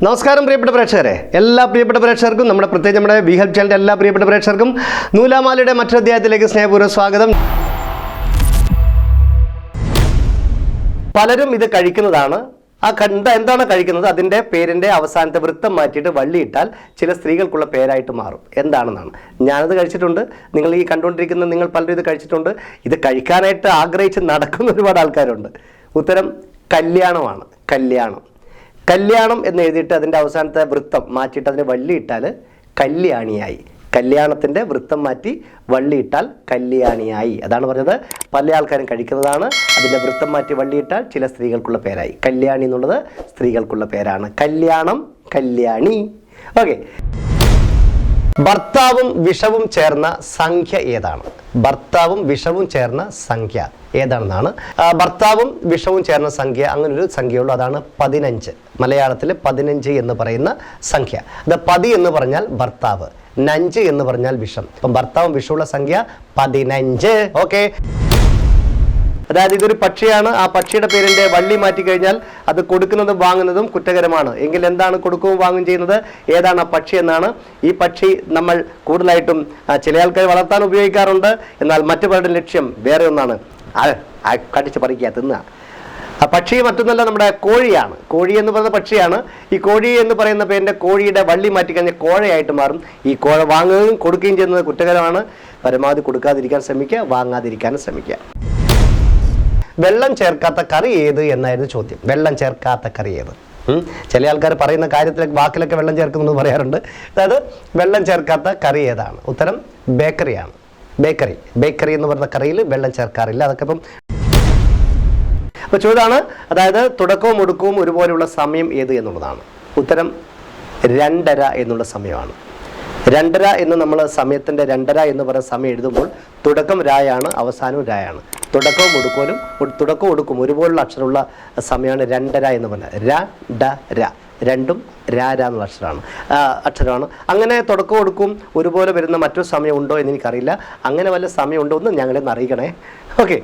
നമസ്കാരം പ്രിയപ്പെട്ട പ്രേക്ഷകരെ, എല്ലാ പ്രിയപ്പെട്ട പ്രേക്ഷകർക്കും പ്രത്യേകിച്ച് നമ്മുടെ ബി ഹെൽപ്പ് ചാനലിൻ്റെ എല്ലാ പ്രിയപ്പെട്ട പ്രേക്ഷകർക്കും നൂലാമാലയുടെ മറ്റൊരു അധ്യായത്തിലേക്ക് സ്നേഹപൂർവ്വം സ്വാഗതം. പലരും ഇത് കഴിക്കുന്നതാണ്. എന്താണ് കഴിക്കുന്നത്? അതിൻ്റെ പേരിൻ്റെ അവസാനത്തെ വൃത്തം മാറ്റിയിട്ട് വള്ളിയിട്ടാൽ ചില സ്ത്രീകൾക്കുള്ള പേരായിട്ട് മാറും. എന്താണെന്നാണ്. ഞാനത് കഴിച്ചിട്ടുണ്ട്. നിങ്ങൾ ഈ കണ്ടുകൊണ്ടിരിക്കുന്ന നിങ്ങൾ പലരും ഇത് കഴിച്ചിട്ടുണ്ട്. ഇത് കഴിക്കാനായിട്ട് ആഗ്രഹിച്ച് നടക്കുന്ന ഒരുപാട് ആൾക്കാരുണ്ട്. ഉത്തരം കല്യാണമാണ്. കല്യാണം എന്ന് എഴുതിയിട്ട് അതിൻ്റെ അവസാനത്തെ വൃത്തം മാറ്റിയിട്ട് അതിന് വള്ളിയിട്ടാൽ കല്യാണിയായി. കല്യാണത്തിൻ്റെ വൃത്തം മാറ്റി വള്ളിയിട്ടാൽ കല്യാണിയായി. അതാണ് പറഞ്ഞത്. പല ആൾക്കാരും കഴിക്കുന്നതാണ്. അതിൻ്റെ വൃത്തം മാറ്റി വള്ളിയിട്ടാൽ ചില സ്ത്രീകൾക്കുള്ള പേരായി. കല്യാണി എന്നുള്ളത് സ്ത്രീകൾക്കുള്ള പേരാണ്. കല്യാണം, കല്യാണി. ഓക്കെ. ഭർത്താവും വിഷവും ചേർന്ന സംഖ്യ ഏതാണ്? ഭർത്താവും വിഷവും ചേർന്ന സംഖ്യ ഏതാണെന്നാണ്. ഭർത്താവും വിഷവും ചേർന്ന സംഖ്യ, അങ്ങനൊരു സംഖ്യയുള്ളൂ. അതാണ് 15. മലയാളത്തിൽ 15 എന്ന് പറയുന്ന സംഖ്യ. അത് പതി എന്ന് പറഞ്ഞാൽ ഭർത്താവ്, നഞ്ച് എന്ന് പറഞ്ഞാൽ വിഷം. അപ്പം ഭർത്താവും വിഷമുള്ള സംഖ്യ 15. ഓക്കെ. അതായത് ഇതൊരു പക്ഷിയാണ്. ആ പക്ഷിയുടെ പേരിൻ്റെ വള്ളി മാറ്റി കഴിഞ്ഞാൽ അത് കൊടുക്കുന്നതും വാങ്ങുന്നതും കുറ്റകരമാണ്. എങ്കിൽ എന്താണ് കൊടുക്കുകയും വാങ്ങുകയും ചെയ്യുന്നത്? ഏതാണ് ആ പക്ഷി എന്നാണ്. ഈ പക്ഷി നമ്മൾ കൂടുതലായിട്ടും ചില ആൾക്കാർ വളർത്താൻ ഉപയോഗിക്കാറുണ്ട്. എന്നാൽ മറ്റു പലരുടെ ലക്ഷ്യം വേറെ ഒന്നാണ്. കടിച്ച് പറിക്കുക, തിന്നുക. ആ പക്ഷി മറ്റൊന്നല്ല, നമ്മുടെ കോഴിയാണ്. കോഴി എന്ന് പറയുന്ന പക്ഷിയാണ്. ഈ കോഴി എന്ന് പറയുന്ന പേരിൻ്റെ കോഴിയുടെ വള്ളി മാറ്റിക്കഴിഞ്ഞാൽ കോഴയായിട്ട് മാറും. ഈ കോഴ വാങ്ങുകയും കൊടുക്കുകയും ചെയ്യുന്നത് കുറ്റകരമാണ്. പരമാവധി കൊടുക്കാതിരിക്കാൻ ശ്രമിക്കുക, വാങ്ങാതിരിക്കാനും ശ്രമിക്കുക. വെള്ളം ചേർക്കാത്ത കറി ഏത് എന്നായിരുന്നു ചോദ്യം. വെള്ളം ചേർക്കാത്ത കറി ഏത്? ചില ആൾക്കാർ പറയുന്ന കാര്യത്തിലൊക്കെ വാക്കിലൊക്കെ വെള്ളം ചേർക്കുന്നു പറയാറുണ്ട്. അതായത് വെള്ളം ചേർക്കാത്ത കറി ഏതാണ്? ഉത്തരം ബേക്കറിയാണ്. ബേക്കറി എന്ന് പറയുന്ന കറിയിൽ വെള്ളം ചേർക്കാറില്ല. അതൊക്കെ ഇപ്പം അപ്പോൾ ചോദ്യമാണ്. അതായത് തുടക്കവും ഒടുക്കവും ഒരുപോലെയുള്ള സമയം ഏത് എന്നുള്ളതാണ്. ഉത്തരം 2:30 എന്നുള്ള സമയമാണ്. 2:30 എന്ന് നമ്മൾ സമയത്തിൻ്റെ 2:30 എന്ന് പറയുന്ന സമയം എഴുതുമ്പോൾ തുടക്കം രായാണ്, അവസാനവും രായാണ്. തുടക്കവും ഒടുക്കും ഒരുപോലുള്ള അക്ഷരമുള്ള സമയമാണ് 2:30 എന്ന് പറഞ്ഞാൽ. രണ്ടും എന്നുള്ള അക്ഷരമാണ്. അങ്ങനെ തുടക്കവും ഒടുക്കും ഒരുപോലെ വരുന്ന മറ്റൊരു സമയം ഉണ്ടോ എന്ന് എനിക്കറിയില്ല. അങ്ങനെ വല്ല സമയം ഉണ്ടോ എന്ന് ഞങ്ങളെ അറിയിക്കണേ. ഓക്കെ.